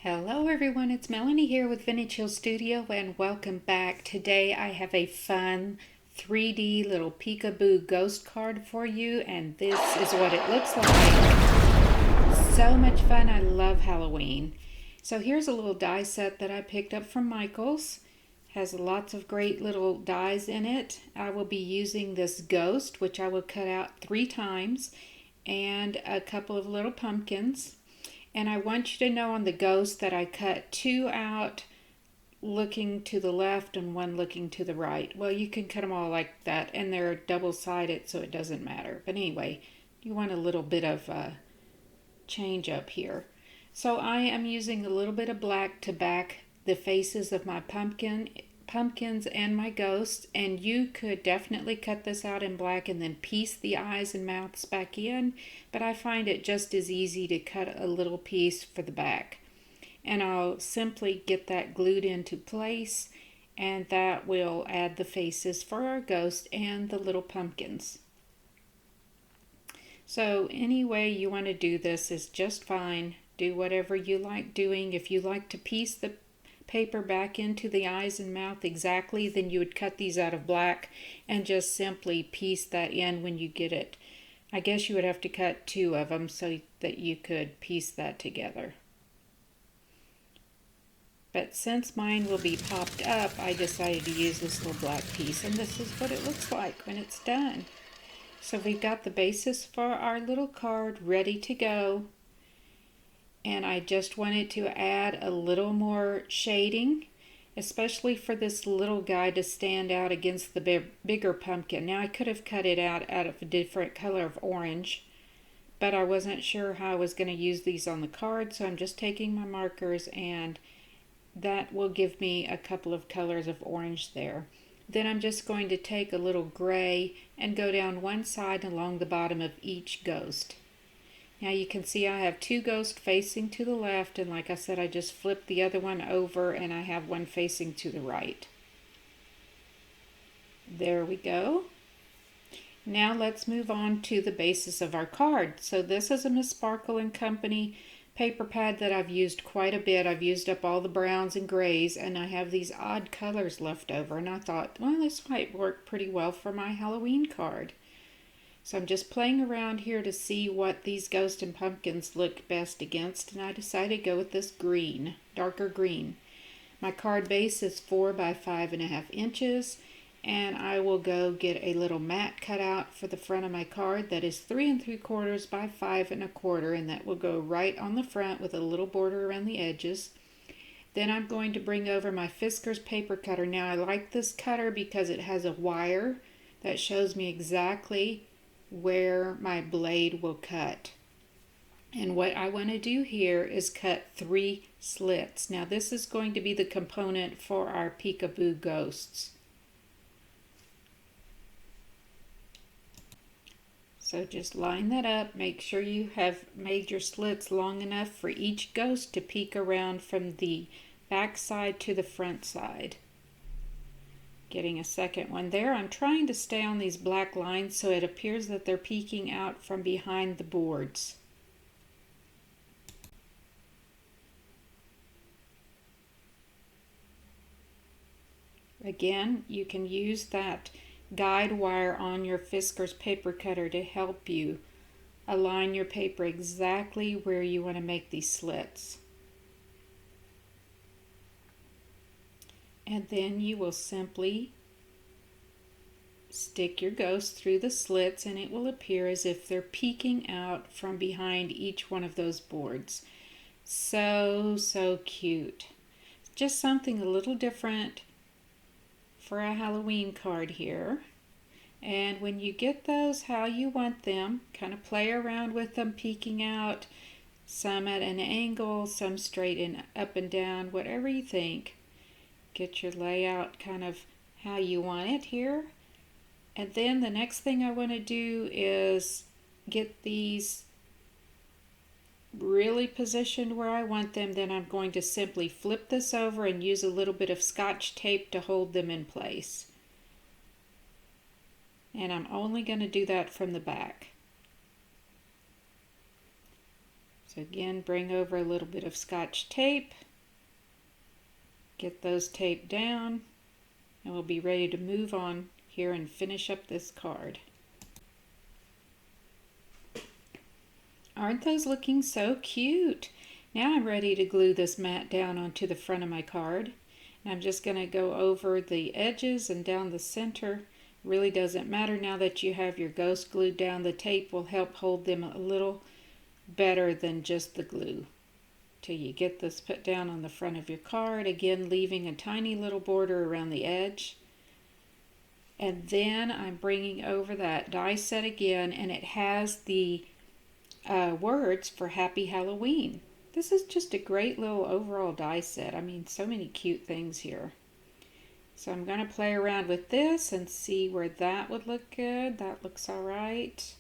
Hello everyone, it's Melanie here with Vintage Hill Studio and welcome back. Today I have a fun 3D little peekaboo ghost card for you, and this is what it looks like. So much fun. I love Halloween. So here's a little die set that I picked up from Michaels. Has lots of great little dies in it. I will be using this ghost, which I will cut out 3 times, and a couple of little pumpkins. And I want you to know on the ghost that I cut 2 out looking to the left and 1 looking to the right. Well, you can cut them all like that, and they're double-sided, so it doesn't matter. But anyway, you want a little bit of change up here. So I am using a little bit of black to back the faces of my pumpkins and my ghosts, and you could definitely cut this out in black and then piece the eyes and mouths back in, but I find it just as easy to cut a little piece for the back. And I'll simply get that glued into place, and that will add the faces for our ghost and the little pumpkins. So any way you want to do this is just fine. Do whatever you like doing. If you like to piece the paper back into the eyes and mouth exactly, then you would cut these out of black and just simply piece that in when you get it. I guess you would have to cut 2 of them so that you could piece that together. But since mine will be popped up, I decided to use this little black piece, and this is what it looks like when it's done. So we've got the basis for our little card ready to go. And I just wanted to add a little more shading, especially for this little guy to stand out against the bigger pumpkin. Now I could have cut it out of a different color of orange, but I wasn't sure how I was going to use these on the card, so I'm just taking my markers, and that will give me a couple of colors of orange there. Then I'm just going to take a little gray and go down one side along the bottom of each ghost. Now you can see I have 2 ghosts facing to the left, and like I said, I just flipped the other one over and I have one facing to the right. There we go. Now let's move on to the basis of our card. So this is a Miss Sparkle & Company paper pad that I've used quite a bit. I've used up all the browns and grays, and I have these odd colors left over, and I thought, well, this might work pretty well for my Halloween card. So I'm just playing around here to see what these ghosts and pumpkins look best against, and I decided to go with this green, darker green. My card base is 4 by 5.5 inches, and I will go get a little mat cut out for the front of my card that is 3 3/4 by 5 1/4, and that will go right on the front with a little border around the edges. Then I'm going to bring over my Fiskars paper cutter. Now I like this cutter because it has a wire that shows me exactly where my blade will cut. And what I want to do here is cut 3 slits. Now this is going to be the component for our peekaboo ghosts. So just line that up. Make sure you have made your slits long enough for each ghost to peek around from the back side to the front side. Getting a second one there. I'm trying to stay on these black lines so it appears that they're peeking out from behind the boards. Again, you can use that guide wire on your Fiskars paper cutter to help you align your paper exactly where you want to make these slits. And then you will simply stick your ghost through the slits, and it will appear as if they're peeking out from behind each one of those boards. So cute. Just something a little different for a Halloween card here. And when you get those how you want them, kind of play around with them peeking out, some at an angle, some straight and up and down, whatever you think. Get your layout kind of how you want it here. And then the next thing I want to do is get these really positioned where I want them. Then I'm going to simply flip this over and use a little bit of Scotch tape to hold them in place. And I'm only going to do that from the back. So again, bring over a little bit of Scotch tape. Get those taped down, and we'll be ready to move on here and finish up this card. Aren't those looking so cute? Now I'm ready to glue this mat down onto the front of my card. And I'm just going to go over the edges and down the center. Really doesn't matter now that you have your ghost glued down. The tape will help hold them a little better than just the glue. Till you get this put down on the front of your card, again leaving a tiny little border around the edge. And then I'm bringing over that die set again, and it has the words for Happy Halloween. This is just a great little overall die set. I mean, so many cute things here. So I'm going to play around with this and see where that would look good. That looks all right.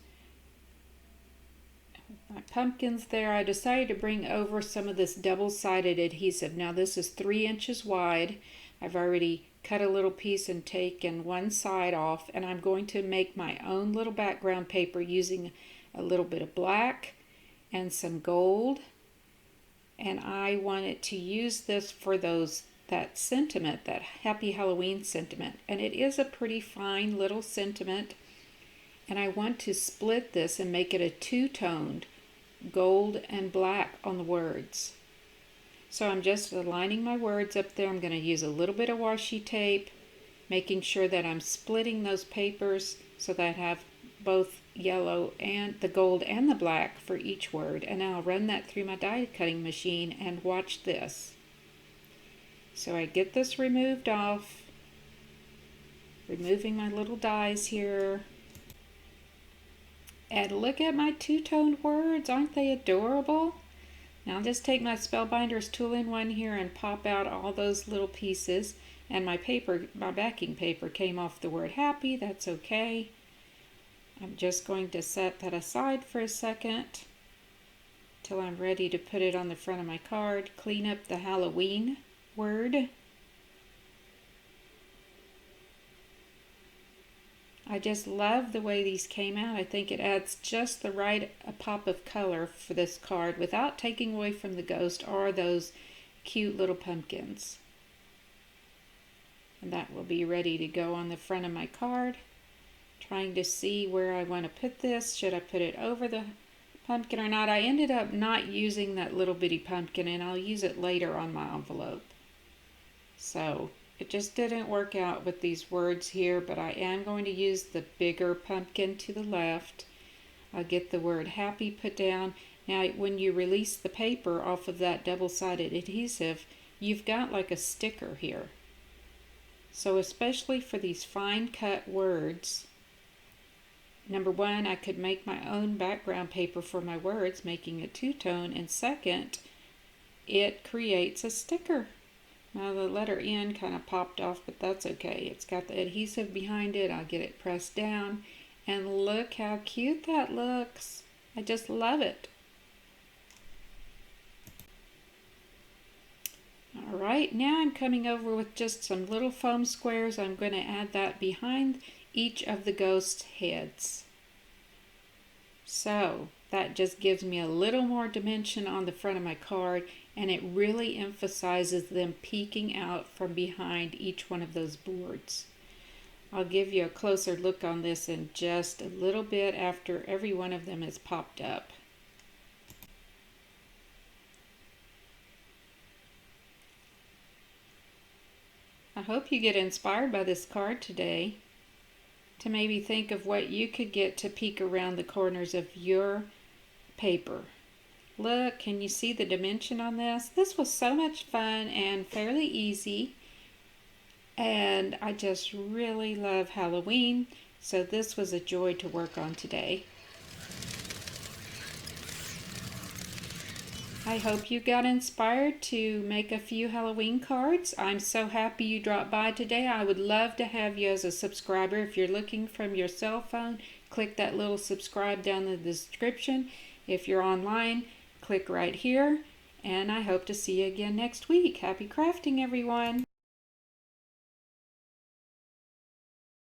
My pumpkins there, I decided to bring over some of this double-sided adhesive. Now this is 3 inches wide. I've already cut a little piece and taken one side off, and I'm going to make my own little background paper using a little bit of black and some gold. And I wanted to use this for that sentiment, that Happy Halloween sentiment. And it is a pretty fine little sentiment. And I want to split this and make it a two-toned gold and black on the words. So I'm just aligning my words up there. I'm going to use a little bit of washi tape, making sure that I'm splitting those papers so that I have both yellow and the gold and the black for each word. And I'll run that through my die cutting machine and watch this. So I get this removed off, removing my little dies here. And look at my two-toned words. Aren't they adorable? Now I'll just take my Spellbinders Tool-in-One here and pop out all those little pieces. And my paper, my backing paper came off the word happy. That's okay. I'm just going to set that aside for a second till I'm ready to put it on the front of my card. Clean up the Halloween word. I just love the way these came out. I think it adds just the right pop of color for this card without taking away from the ghost or those cute little pumpkins. And that will be ready to go on the front of my card. Trying to see where I want to put this. Should I put it over the pumpkin or not? I ended up not using that little bitty pumpkin, and I'll use it later on my envelope. So it just didn't work out with these words here, but I am going to use the bigger pumpkin to the left. I'll get the word happy put down. Now when you release the paper off of that double-sided adhesive, you've got like a sticker here. So especially for these fine cut words, number one, I could make my own background paper for my words, making it two-tone, and second, it creates a sticker. Now the letter N kind of popped off, but that's okay. It's got the adhesive behind it. I'll get it pressed down. And look how cute that looks. I just love it. Alright, now I'm coming over with just some little foam squares. I'm going to add that behind each of the ghost heads. So that just gives me a little more dimension on the front of my card, and it really emphasizes them peeking out from behind each one of those boards. I'll give you a closer look on this in just a little bit after every one of them is popped up. I hope you get inspired by this card today to maybe think of what you could get to peek around the corners of your paper. Look, can you see the dimension on this? This was so much fun and fairly easy. And I just really love Halloween. So this was a joy to work on today. I hope you got inspired to make a few Halloween cards. I'm so happy you dropped by today. I would love to have you as a subscriber. If you're looking from your cell phone, click that little subscribe down in the description. If you're online, click right here. And I hope to see you again next week. Happy crafting, everyone.